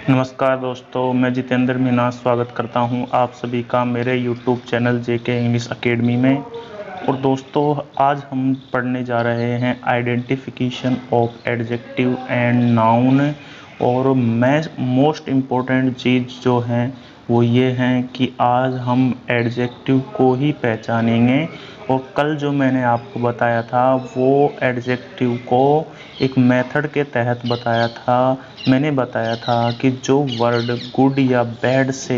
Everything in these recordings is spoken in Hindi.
नमस्कार दोस्तों, मैं जितेंद्र मीना स्वागत करता हूं आप सभी का मेरे YouTube चैनल जेके इंग्लिश एकेडमी में। और दोस्तों, आज हम पढ़ने जा रहे हैं identification of adjective and noun. और मैं मोस्ट इम्पोर्टेंट चीज़ जो है वो ये है कि आज हम एडजेक्टिव को ही पहचानेंगे। और कल जो मैंने आपको बताया था वो एडजेक्टिव को एक मेथड के तहत बताया था। मैंने बताया था कि जो वर्ड गुड या बैड से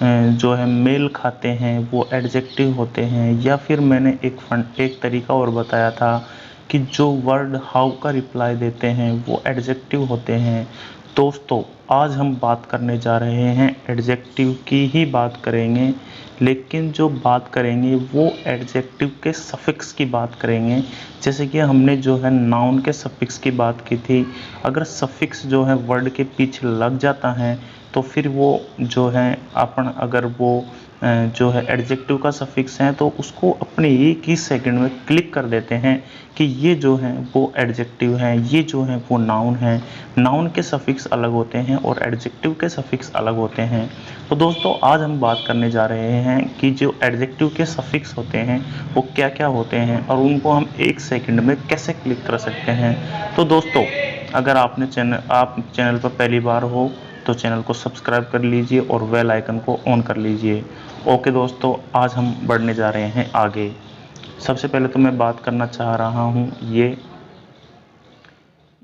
जो है मेल खाते हैं वो एडजेक्टिव होते हैं। या फिर मैंने एक तरीका और बताया था कि जो वर्ड हाउ का रिप्लाई देते हैं वो एडजेक्टिव होते हैं। दोस्तों, आज हम बात करने जा रहे हैं एडजेक्टिव की ही बात करेंगे, लेकिन जो बात करेंगे वो एडजेक्टिव के सफिक्स की बात करेंगे। जैसे कि हमने जो है नाउन के सफिक्स की बात की थी। अगर सफिक्स जो है वर्ड के पीछे लग जाता है तो फिर वो जो है अपन अगर वो जो है एडजेक्टिव का सफिक्स है तो उसको अपने एक ही सेकंड में क्लिक कर देते हैं कि ये जो है वो एडजेक्टिव है, ये जो है वो नाउन है। नाउन के सफिक्स अलग होते हैं और एडजेक्टिव के सफिक्स अलग होते हैं। तो दोस्तों, आज हम बात करने जा रहे हैं कि जो एडजेक्टिव के सफिक्स होते हैं वो क्या क्या होते हैं और उनको हम एक सेकंड में कैसे क्लिक कर सकते हैं। तो दोस्तों, अगर आप चैनल पर पहली बार हो तो चैनल को सब्सक्राइब कर लीजिए और बेल आइकन को ऑन कर लीजिए। ओके दोस्तों, आज हम बढ़ने जा रहे हैं आगे। सबसे पहले तो मैं बात करना चाह रहा हूँ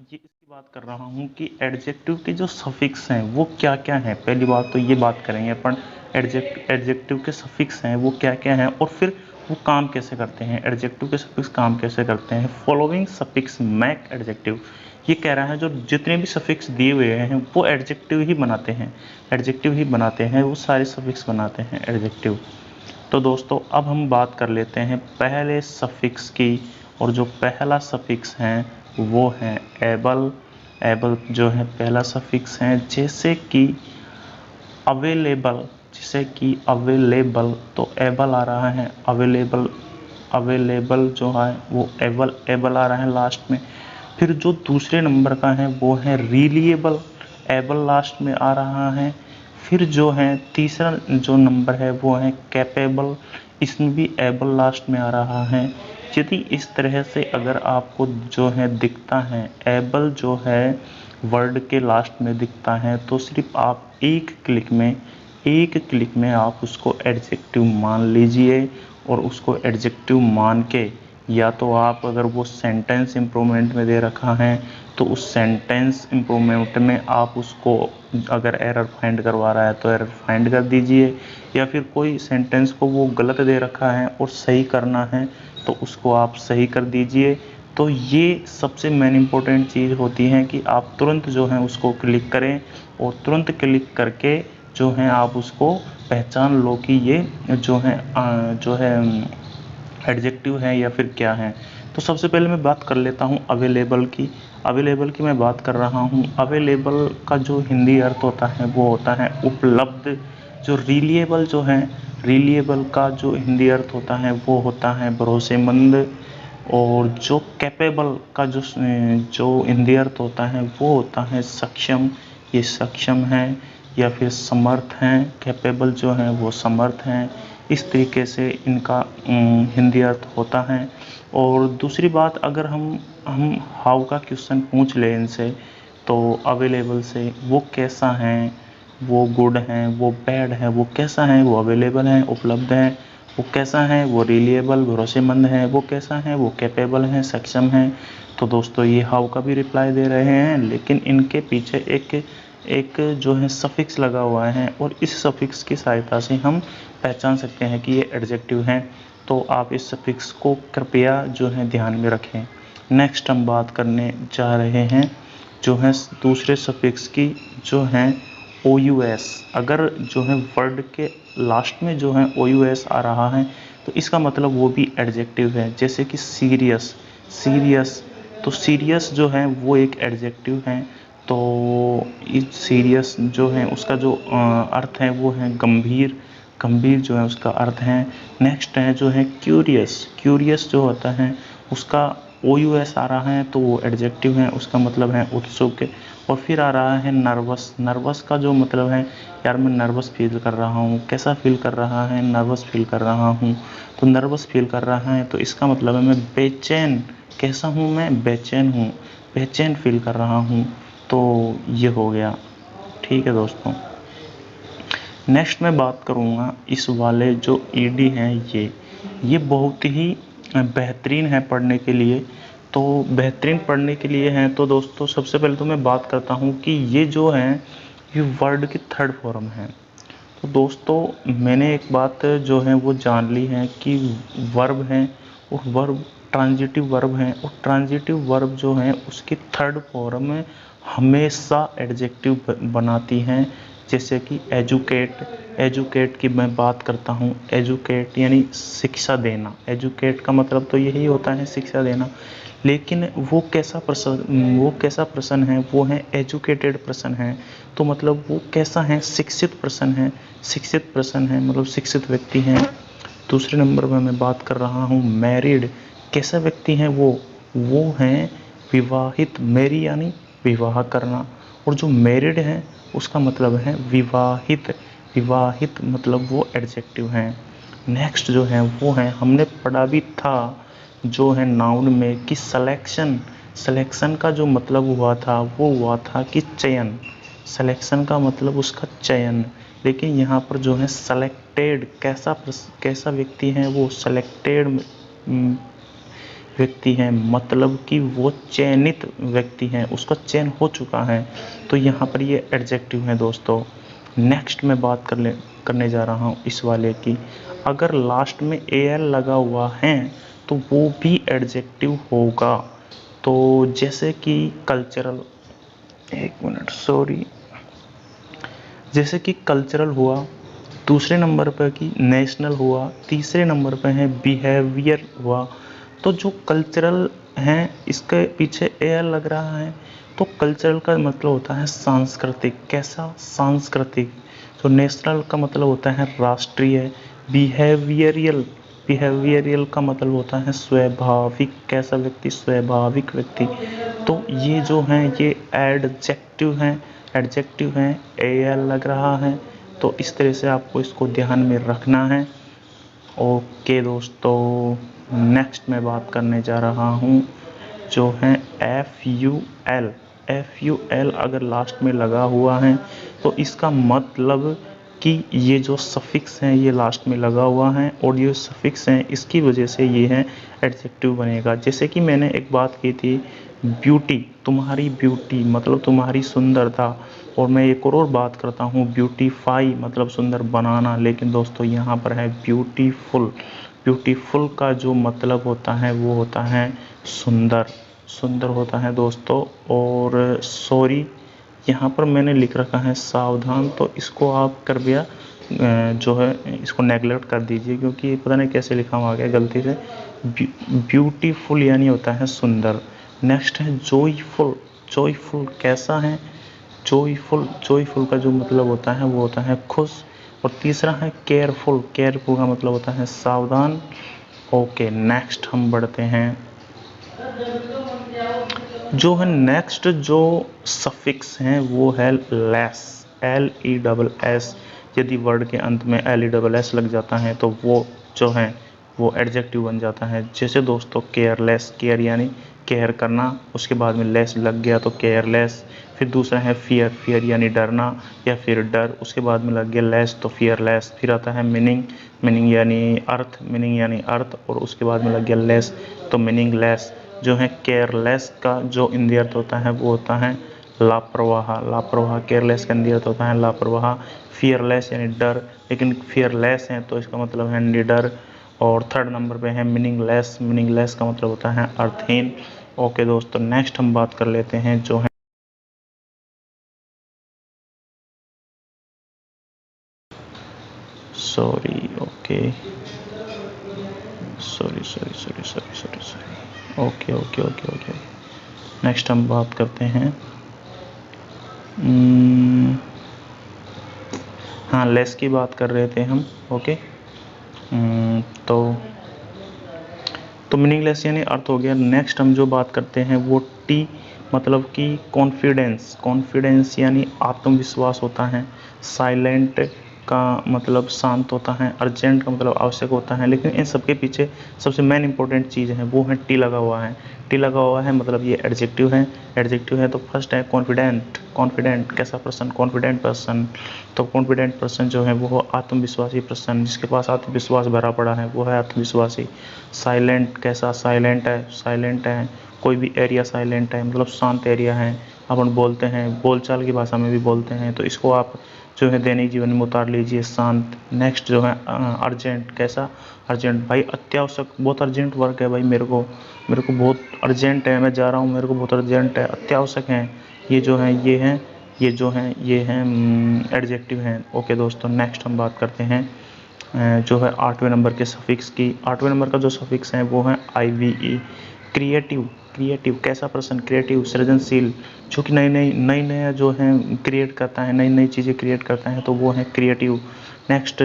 इसकी बात कर रहा हूँ कि एडजेक्टिव के जो सफिक्स हैं वो क्या क्या हैं। पहली बात तो ये बात करेंगे अपन, एडजेक्टिव के सफिक्स हैं वो क्या क्या हैं और फिर वो काम कैसे करते हैं। एडजेक्टिव के सफिक्स काम कैसे करते हैं। फॉलोइंग सफिक्स मैक एडजेक्टिव, ये कह रहा है जो जितने भी सफिक्स दिए हुए हैं वो एडजेक्टिव ही बनाते हैं, एडजेक्टिव ही बनाते हैं, वो सारे सफिक्स बनाते हैं एडजेक्टिव। तो दोस्तों, अब हम बात कर लेते हैं पहले सफिक्स की। और जो पहला सफिक्स है वो है एबल। एबल जो है पहला सफिक्स है। जैसे कि अवेलेबल, तो एबल आ रहा है। अवेलेबल जो है वो एबल आ रहा है लास्ट में। फिर जो दूसरे नंबर का है वो है रिलिएबल, एबल लास्ट में आ रहा है। फिर जो है तीसरा जो नंबर है वो है कैपेबल, इसमें भी एबल लास्ट में आ रहा है। यदि इस तरह से अगर आपको जो है दिखता है एबल जो है वर्ड के लास्ट में दिखता है तो सिर्फ आप एक क्लिक में आप उसको एडजेक्टिव मान लीजिए। और उसको एडजेक्टिव मान के या तो आप अगर वो सेंटेंस इम्प्रूवमेंट में दे रखा है तो उस सेंटेंस इम्प्रूवमेंट में आप उसको अगर एरर फाइंड करवा रहा है तो एरर फाइंड कर दीजिए। या फिर कोई सेंटेंस को वो गलत दे रखा है और सही करना है तो उसको आप सही कर दीजिए। तो ये सबसे मेन इम्पोर्टेंट चीज़ होती है कि आप तुरंत जो है उसको क्लिक करें और तुरंत क्लिक करके जो है आप उसको पहचान लो कि ये जो है एडजेक्टिव है या फिर क्या है। तो सबसे पहले मैं बात कर लेता हूँ अवेलेबल की। अवेलेबल की मैं बात कर रहा हूँ। अवेलेबल का जो हिंदी अर्थ होता है वो होता है उपलब्ध। जो रिलिएबल जो है, रिलिएबल का जो हिंदी अर्थ होता है वो होता है भरोसेमंद। और जो कैपेबल का जो हिंदी अर्थ होता है वो होता है सक्षम, ये सक्षम है। या फिर समर्थ हैं, कैपेबल जो है वो समर्थ हैं। इस तरीके से इनका हिंदी अर्थ होता है। और दूसरी बात, अगर हम हाउ का क्वेश्चन पूछ लें इनसे तो अवेलेबल से, वो कैसा है, वो गुड है, वो बैड है, वो कैसा है, वो अवेलेबल है, उपलब्ध है, वो कैसा है, वो रिलिएबल भरोसेमंद है, वो कैसा है, वो कैपेबल है, सक्षम है। तो दोस्तों, ये हाउ का भी रिप्लाई दे रहे हैं, लेकिन इनके पीछे एक जो है सफिक्स लगा हुआ है और इस सफिक्स की सहायता से हम पहचान सकते हैं कि ये एडजेक्टिव हैं। तो आप इस सफिक्स को कृपया जो है ध्यान में रखें। नेक्स्ट हम बात करने जा रहे हैं जो है दूसरे सफिक्स की, जो है OUS। अगर जो है वर्ड के लास्ट में जो है OUS आ रहा है तो इसका मतलब वो भी एडजेक्टिव है। जैसे कि सीरियस, तो सीरियस जो है वो एक एडजेक्टिव है। तो इस सीरियस जो है उसका जो अर्थ है वो है गंभीर, गंभीर जो है उसका अर्थ है। नेक्स्ट है जो है क्यूरियस जो होता है उसका OUS आ रहा है तो वो एडजेक्टिव है, उसका मतलब है उत्सुक। और फिर आ रहा है नर्वस। नर्वस का जो मतलब है यार मैं नर्वस फील कर रहा हूँ, कैसा फील कर रहा है, नर्वस फील कर रहा हूँ। तो नर्वस फील कर रहा है तो इसका मतलब है मैं बेचैन, कैसा हूँ मैं, बेचैन हूँ, बेचैन फील कर रहा हूँ। तो ये हो गया। ठीक है दोस्तों, नेक्स्ट मैं बात करूँगा इस वाले जो ईडी हैं, ये बहुत ही बेहतरीन है पढ़ने के लिए। तो बेहतरीन पढ़ने के लिए हैं तो दोस्तों सबसे पहले तो मैं बात करता हूँ कि ये जो हैं ये वर्ड की थर्ड फॉर्म है। तो दोस्तों मैंने एक बात जो है वो जान ली है कि वर्ब हैं और वर्ब ट्रांजिटिव वर्ब हैं, और ट्रांजिटिव वर्ब जो हैं उसकी थर्ड फॉर्म में हमेशा एडजेक्टिव बनाती हैं। जैसे कि एजुकेट, एजुकेट की मैं बात करता हूँ, एजुकेट यानी शिक्षा देना। एजुकेट का मतलब तो यही होता है शिक्षा देना, लेकिन वो कैसा पर्सन है, वो है एजुकेटेड पर्सन है। तो मतलब वो कैसा है, शिक्षित पर्सन है, शिक्षित पर्सन है मतलब शिक्षित व्यक्ति हैं। दूसरे नंबर पर मैं बात कर रहा हूँ मैरिड, कैसा व्यक्ति है वो हैं विवाहित। मैरी यानी विवाह करना, और जो मैरिड है उसका मतलब है विवाहित। विवाहित मतलब वो एडजेक्टिव हैं। नेक्स्ट जो है वो है, हमने पढ़ा भी था जो है नाउन में कि सिलेक्शन। सिलेक्शन का जो मतलब हुआ था वो हुआ था कि चयन। सिलेक्शन का मतलब उसका चयन, लेकिन यहाँ पर जो है सेलेक्टेड, कैसा व्यक्ति है वो, सेलेक्टेड व्यक्ति हैं, मतलब कि वो चयनित व्यक्ति हैं, उसका चयन हो चुका है। तो यहाँ पर ये एडजेक्टिव है दोस्तों। नेक्स्ट मैं बात करने जा रहा हूँ इस वाले की, अगर लास्ट में AL लगा हुआ है तो वो भी एडजेक्टिव होगा। तो जैसे कि कल्चरल, एक मिनट सॉरी, जैसे कि कल्चरल हुआ, दूसरे नंबर पर कि नेशनल हुआ, तीसरे नंबर पर है बिहेवियर हुआ। तो जो कल्चरल हैं इसके पीछे AL लग रहा है, तो कल्चरल का मतलब होता है सांस्कृतिक, कैसा, सांस्कृतिक। तो नेशनल का मतलब होता है राष्ट्रीय। बिहेवियरियल, बिहेवियरियल का मतलब होता है स्वाभाविक, कैसा व्यक्ति, स्वाभाविक व्यक्ति। तो ये जो हैं ये एडजेक्टिव हैं, एडजेक्टिव हैं, AL लग रहा है। तो इस तरह से आपको इसको ध्यान में रखना है। ओके दोस्तों, नेक्स्ट मैं बात करने जा रहा हूँ जो है FUL। FUL अगर लास्ट में लगा हुआ है तो इसका मतलब कि ये जो सफिक्स हैं ये लास्ट में लगा हुआ है, और ये सफिक्स हैं इसकी वजह से ये है एडजेक्टिव बनेगा। जैसे कि मैंने एक बात की थी ब्यूटी, तुम्हारी ब्यूटी मतलब तुम्हारी सुंदरता, और मैं एक और बात करता हूँ ब्यूटीफाई मतलब सुंदर बनाना, लेकिन दोस्तों यहाँ पर है ब्यूटीफुल। ब्यूटीफुल का जो मतलब होता है वो होता है सुंदर, सुंदर होता है दोस्तों। और सॉरी, यहाँ पर मैंने लिख रखा है सावधान, तो इसको आप कृपया जो है इसको नेगलेक्ट कर दीजिए, क्योंकि पता नहीं कैसे लिखा हुआ गया गलती से। ब्यूटीफुल यानी होता है सुंदर। नेक्स्ट है जॉयफुल। जॉयफुल कैसा है, जॉयफुल, जॉयफुल का जो मतलब होता है वो होता है खुश। और तीसरा है केयरफुल। केयरफुल का मतलब होता है सावधान। ओके, नेक्स्ट हम बढ़ते हैं जो है नेक्स्ट जो सफिक्स हैं वो है लेस, LESS। यदि वर्ड के अंत में LESS लग जाता है तो वो जो है वो एडजेक्टिव बन जाता है। जैसे दोस्तों केयरलेस, केयर यानी केयर करना, उसके बाद में लेस लग गया तो केयरलेस। फिर दूसरा है फियर, फियर यानी डरना या फिर डर, उसके बाद में लग गया लेस तो फियरलेस। फिर आता है मीनिंग, मीनिंग यानी अर्थ, मीनिंग यानी अर्थ, और उसके बाद में लग गया लेस तो मीनिंगलेस। जो है केयरलेस का जो हिंदी अर्थ होता है वो होता है लापरवाह, लापरवाह। केयरलेस का हिंदी अर्थ होता है लापरवाह। फियरलेस यानी डर, लेकिन फियरलेस है तो इसका मतलब है निडर। और थर्ड नंबर पे है मीनिंगलेस, मीनिंगलेस का मतलब होता है अर्थहीन। ओके दोस्तों, नेक्स्ट हम बात कर लेते हैं जो है sorry, okay sorry. Okay okay okay okay, next हम बात करते हैं हाँ लेस की बात कर रहे थे हम। ओके, तो तो मीनिंगलेस यानी अर्थ हो गया। नेक्स्ट हम जो बात करते हैं वो टी मतलब कि कॉन्फिडेंस। कॉन्फिडेंस यानी आत्मविश्वास होता है। साइलेंट का मतलब शांत होता है। अर्जेंट का मतलब आवश्यक होता है। लेकिन इन सब के पीछे सबसे मेन इंपॉर्टेंट चीज़ है वो है टी लगा हुआ है। टी लगा हुआ है मतलब ये एडजेक्टिव है। एडजेक्टिव है तो फर्स्ट है कॉन्फिडेंट। कॉन्फिडेंट कैसा पर्सन? Confident person. तो कॉन्फिडेंट पर्सन जो है वो आत्मविश्वासी पर्सन, जिसके पास आत्मविश्वास भरा पड़ा है वो है आत्मविश्वासी। साइलेंट कैसा? साइलेंट है। साइलेंट है कोई भी एरिया साइलेंट है मतलब शांत एरिया है। अपन बोलते हैं बोलचाल की भाषा में भी बोलते हैं, तो इसको आप जो है दैनिक जीवन में उतार लीजिए, शांत। नेक्स्ट जो है अर्जेंट कैसा? अर्जेंट भाई अत्यावश्यक, बहुत अर्जेंट वर्क है भाई, मेरे को बहुत अर्जेंट है, मैं जा रहा हूँ, मेरे को बहुत अर्जेंट है, अत्यावश्यक है। ये जो है ये हैं एडजेक्टिव हैं। ओके दोस्तों, नेक्स्ट हम बात करते हैं जो है 8वें नंबर के सफिक्स की। 8वें नंबर का जो सफिक्स है वो है IVE। क्रिएटिव। क्रिएटिव कैसा पर्सन? क्रिएटिव सृजनशील, जो कि नई जो है क्रिएट करता है, नई चीज़ें क्रिएट करता है, तो वो है क्रिएटिव। नेक्स्ट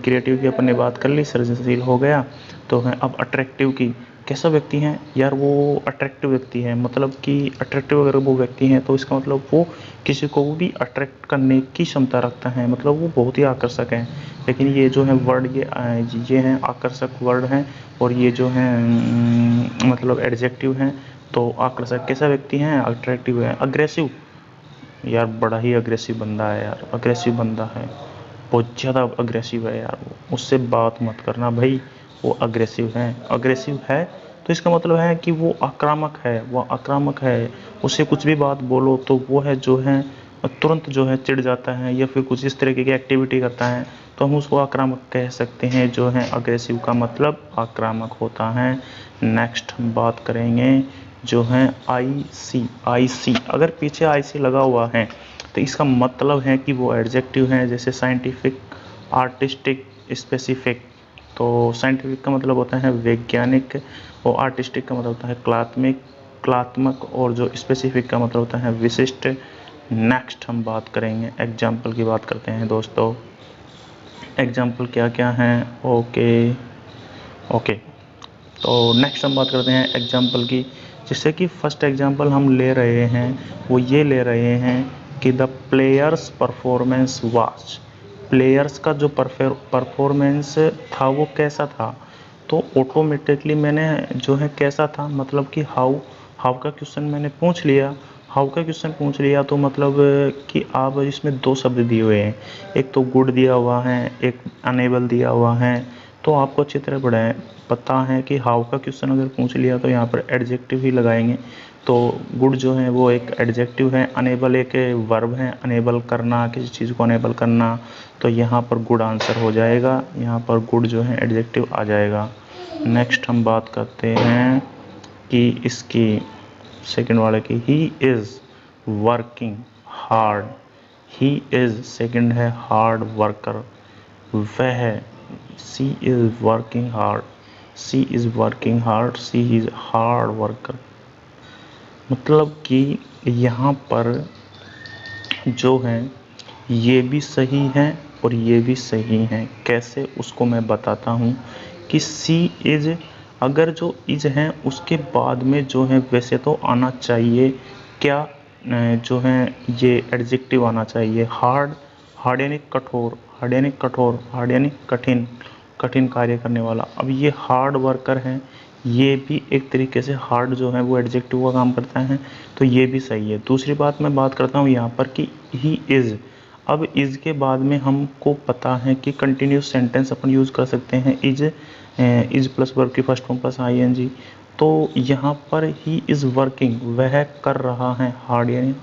क्रिएटिव की अपन ने बात कर ली, सृजनशील हो गया। तो है अब अट्रैक्टिव की। कैसा व्यक्ति है यार? वो अट्रैक्टिव व्यक्ति है, मतलब कि अट्रैक्टिव अगर वो व्यक्ति है तो इसका मतलब वो किसी को भी अट्रैक्ट करने की क्षमता रखता है, मतलब वो बहुत ही आकर्षक है। लेकिन ये जो है वर्ड ये हैं आकर्षक वर्ड हैं, और ये जो है मतलब एडजेक्टिव हैं। तो आकर्षक कैसा व्यक्ति है? अट्रैक्टिव है। अग्रेसिव यार बड़ा ही अग्रेसिव बंदा है यार, अग्रेसिव बंदा है, बहुत ज़्यादा अग्रेसिव है यार, वो उससे बात मत करना भाई, वो अग्रेसिव है। अग्रेसिव है तो इसका मतलब है कि वो आक्रामक है, वो आक्रामक है, उससे कुछ भी बात बोलो तो वो है जो है तुरंत जो है चिढ़ जाता है, या फिर कुछ इस तरीके की एक्टिविटी करता है, तो हम उसको आक्रामक कह सकते हैं। जो है अग्रेसिव का मतलब आक्रामक होता है। नेक्स्ट हम बात करेंगे जो है IC। अगर पीछे IC लगा हुआ है तो इसका मतलब है कि वो एडजेक्टिव है, जैसे साइंटिफिक, आर्टिस्टिक, स्पेसिफिक। तो साइंटिफिक का मतलब होता है वैज्ञानिक, और आर्टिस्टिक का मतलब होता है कलात्मक, और जो स्पेसिफिक का मतलब होता है विशिष्ट। नेक्स्ट हम बात करेंगे एग्जाम्पल की, बात करते हैं दोस्तों। एग्जाम्पल क्या क्या हैं? ओके तो नेक्स्ट हम बात करते हैं एग्जाम्पल की। जिससे कि फर्स्ट एग्जाम्पल हम ले रहे हैं वो ये ले रहे हैं कि the players performance was. Players का जो परफॉर्मेंस था वो कैसा था, तो ऑटोमेटिकली मैंने जो है कैसा था मतलब कि हाउ का क्वेश्चन मैंने पूछ लिया। हाउ का क्वेश्चन पूछ लिया तो मतलब कि आप इसमें दो शब्द दिए हुए हैं, एक तो गुड दिया हुआ है, एक अनेबल दिया हुआ है। तो आपको अच्छी तरह पता है कि हाउ का क्वेश्चन अगर पूछ लिया तो यहाँ पर एडजेक्टिव ही लगाएंगे। तो गुड जो है वो एक एडजेक्टिव है, अनेबल एक वर्ब है, अनेबल करना, किसी चीज़ को अनेबल करना। तो यहाँ पर गुड आंसर हो जाएगा, यहाँ पर गुड जो है एडजेक्टिव आ जाएगा। नेक्स्ट हम बात करते हैं कि इसकी सेकंड वाले की, he is working hard. He is second है हार्ड वर्कर, वह, she is working hard, she is working hard, she is hard worker. मतलब कि यहाँ पर जो है ये भी सही है और ये भी सही है। कैसे, उसको मैं बताता हूँ कि सी इज़, अगर जो इज़ है उसके बाद में जो है वैसे तो आना चाहिए क्या, जो है ये एडजेक्टिव आना चाहिए हार्ड। हार्ड यानी कठोर, हार्ड यानी कठोर, हार्ड यानी कठिन, कठिन कार्य करने वाला। अब ये हार्ड वर्कर है, ये भी एक तरीके से हार्ड जो है वो एडजेक्टिव का काम करता है, तो ये भी सही है। दूसरी बात मैं बात करता हूँ यहाँ पर कि ही इज़। अब इज़ के बाद में हमको पता है कि कंटिन्यूस सेंटेंस अपन यूज़ कर सकते हैं, इज़ प्लस वर्ब की फर्स्ट फॉर्म प्लस ING। तो यहाँ पर ही इज़ वर्किंग, वह कर रहा है, हार्ड यानी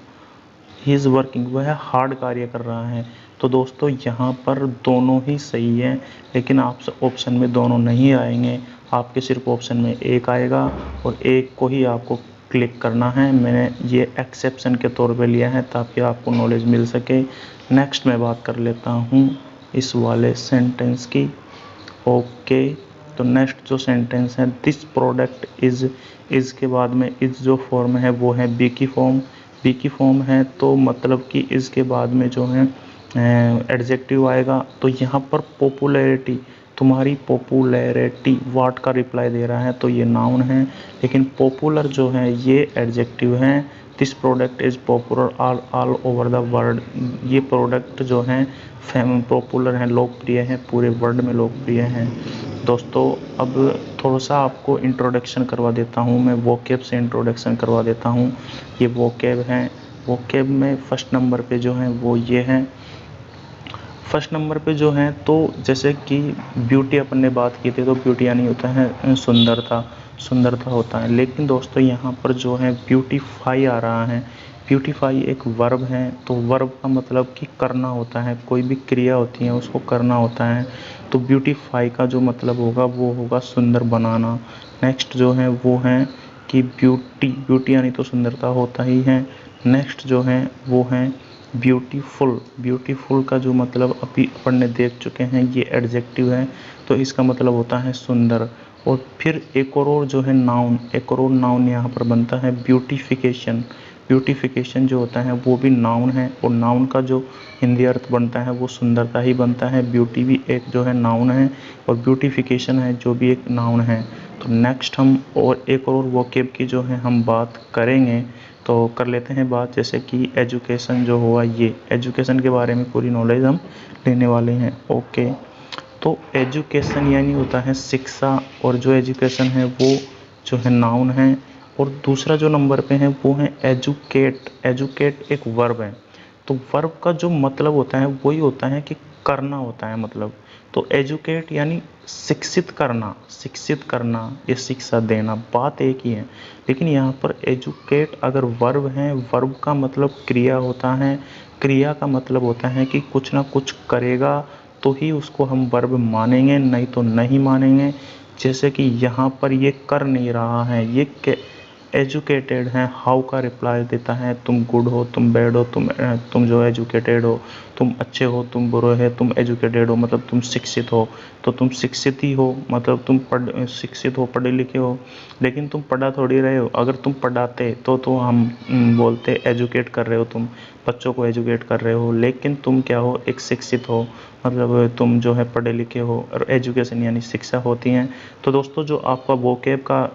ही इज़ वर्किंग, वह हार्ड कार्य कर रहा है। तो दोस्तों यहाँ पर दोनों ही सही है, लेकिन आप ऑप्शन में दोनों नहीं आएंगे, आपके सिर्फ ऑप्शन में एक आएगा, और एक को ही आपको क्लिक करना है। मैंने ये एक्सेप्शन के तौर पे लिया है ताकि आपको नॉलेज मिल सके। नेक्स्ट मैं बात कर लेता हूँ इस वाले सेंटेंस की। ओके, तो नेक्स्ट जो सेंटेंस है, दिस प्रोडक्ट इज़ के बाद में इज़ जो फॉर्म है वो है बी की फॉर्म। बी की फॉर्म है तो मतलब कि इज़ के बाद में जो है एडजेक्टिव आएगा। तो यहाँ पर पॉपुलैरिटी, तुम्हारी पॉपुलैरिटी, व्हाट का रिप्लाई दे रहा है, तो ये नाउन है। लेकिन पॉपुलर जो है ये एडजेक्टिव है। This product is popular all over the world, ये प्रोडक्ट जो हैं पॉपुलर हैं, लोकप्रिय हैं, पूरे वर्ल्ड में लोकप्रिय हैं। दोस्तों अब थोड़ा सा आपको इंट्रोडक्शन करवा देता हूँ, मैं वोकैब से इंट्रोडक्शन करवा देता हूँ। ये वोकैब हैं। वोकैब में फर्स्ट नंबर पे जो हैं वो ये हैं। फर्स्ट नंबर पे जो हैं तो जैसे कि ब्यूटी अपन ने बात की थी, तो ब्यूटी यानी होता है सुंदरता, सुंदरता होता है। लेकिन दोस्तों यहाँ पर जो है ब्यूटीफाई आ रहा है। ब्यूटीफाई एक वर्ब है, तो वर्ब का मतलब कि करना होता है, कोई भी क्रिया होती है उसको करना होता है। तो ब्यूटीफाई का जो मतलब होगा वो होगा सुंदर बनाना। नेक्स्ट जो है वो है कि ब्यूटी, ब्यूटी यानी तो सुंदरता होता ही है। नेक्स्ट जो है वो है ब्यूटीफुल। ब्यूटीफुल का जो मतलब अभी अपन ने देख चुके हैं, ये एडजेक्टिव है, तो इसका मतलब होता है सुंदर। और फिर एक और जो है नाउन, एक और नाउन यहाँ पर बनता है ब्यूटिफिकेशन। ब्यूटिफिकेशन जो होता है वो भी नाउन है, और नाउन का जो हिंदी अर्थ बनता है वो सुंदरता ही बनता है। ब्यूटी भी एक जो है नाउन है, और ब्यूटिफिकेशन है जो भी एक नाउन है। तो नेक्स्ट हम और एक और वोकैब की जो है हम बात करेंगे, तो कर लेते हैं बात। जैसे कि एजुकेशन जो हुआ, ये एजुकेशन के बारे में पूरी नॉलेज हम लेने वाले हैं। ओके, तो एजुकेशन यानी होता है शिक्षा, और जो एजुकेशन है वो जो है नाउन है। और दूसरा जो नंबर पे है वो है एजुकेट। एजुकेट एक वर्ब है, तो वर्ब का जो मतलब होता है वही होता है कि करना होता है मतलब। तो एजुकेट यानी शिक्षित करना, शिक्षित करना या शिक्षा देना, बात एक ही है। लेकिन यहाँ पर एजुकेट अगर वर्ब है, वर्ब का मतलब क्रिया होता है। क्रिया का मतलब होता है कि कुछ ना कुछ करेगा तो ही उसको हम वर्ब मानेंगे, नहीं तो नहीं मानेंगे। जैसे कि यहाँ पर ये कर नहीं रहा है, ये एजुकेटेड है, हाउ का रिप्लाई देता है, तुम गुड हो, तुम बैड हो, तुम जो एजुकेटेड हो, तुम अच्छे हो, तुम बुरे हो, तुम एजुकेटेड हो मतलब तुम शिक्षित हो। तो तुम शिक्षित ही हो मतलब तुम शिक्षित हो, पढ़े लिखे हो। लेकिन तुम पढ़ा थोड़ी रहे हो, अगर तुम पढ़ाते तो हम बोलते एजुकेट कर रहे हो, तुम बच्चों को एजुकेट कर रहे हो। लेकिन तुम क्या हो, एक शिक्षित हो, मतलब तुम जो है पढ़े लिखे हो, और एजुकेशन यानी शिक्षा होती हैं। तो दोस्तों जो आपका वोकैब का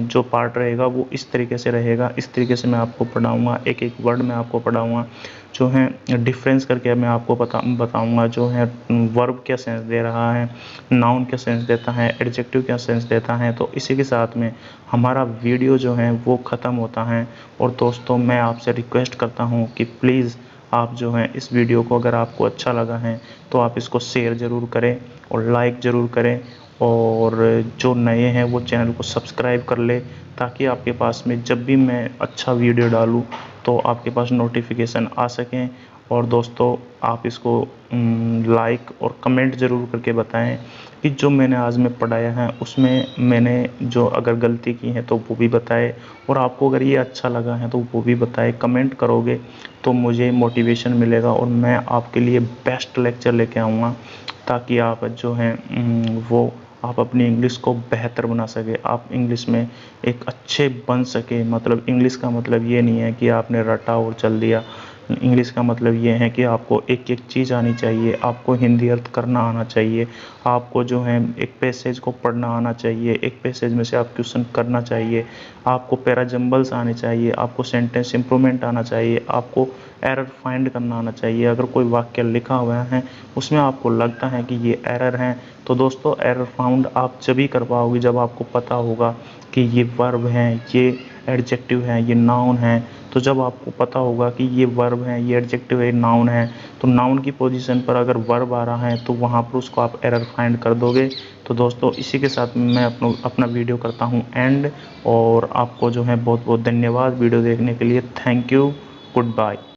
जो पार्ट रहेगा वो इस तरीके से रहेगा, इस तरीके से मैं आपको पढ़ाऊँगा, एक एक वर्ड मैं आपको पढ़ाऊँगा, जो है डिफरेंस करके मैं आपको बताऊँगा, जो है वर्ब क्या सेंस दे रहा है, नाउन क्या सेंस देता है, एडजेक्टिव क्या सेंस देता है। तो इसी के साथ में हमारा वीडियो जो है वो ख़त्म होता है। और दोस्तों मैं आपसे रिक्वेस्ट करता हूँ कि प्लीज़ आप जो हैं इस वीडियो को, अगर आपको अच्छा लगा है तो आप इसको शेयर ज़रूर करें और लाइक ज़रूर करें, और जो नए हैं वो चैनल को सब्सक्राइब कर ले, ताकि आपके पास में जब भी मैं अच्छा वीडियो डालूं तो आपके पास नोटिफिकेशन आ सकें। और दोस्तों आप इसको लाइक और कमेंट ज़रूर करके बताएं कि जो मैंने आज में पढ़ाया है उसमें मैंने जो अगर गलती की है तो वो भी बताए, और आपको अगर ये अच्छा लगा है तो वो भी बताए। कमेंट करोगे तो मुझे मोटिवेशन मिलेगा, और मैं आपके लिए बेस्ट लेक्चर लेके आऊँगा, ताकि आप जो हैं वो आप अपनी इंग्लिश को बेहतर बना सके, आप इंग्लिश में एक अच्छे बन सके। मतलब इंग्लिश का मतलब ये नहीं है कि आपने रटा और चल दिया। इंग्लिश का मतलब ये है कि आपको एक एक चीज़ आनी चाहिए, आपको हिंदी अर्थ करना आना चाहिए, आपको जो है एक पैसेज को पढ़ना आना चाहिए, एक पैसेज में से आप क्वेश्चन करना चाहिए, आपको पैराजम्बल्स आने चाहिए, आपको सेंटेंस इम्प्रूवमेंट आना चाहिए, आपको एरर फाइंड करना आना चाहिए। अगर कोई वाक्य लिखा हुआ है उसमें आपको लगता है कि ये एरर है, तो दोस्तों एरर फाउंड आप जब ही कर पाओगे जब आपको पता होगा कि ये वर्ब हैं, ये एडजेक्टिव हैं, ये नाउन हैं। तो जब आपको पता होगा कि ये वर्ब है, ये एडजेक्टिव है, नाउन है, तो नाउन की पोजीशन पर अगर वर्ब आ रहा है तो वहाँ पर उसको आप एरर फाइंड कर दोगे। तो दोस्तों इसी के साथ मैं अपना वीडियो करता हूँ एंड, और आपको जो है बहुत बहुत धन्यवाद वीडियो देखने के लिए। Thank you, good bye.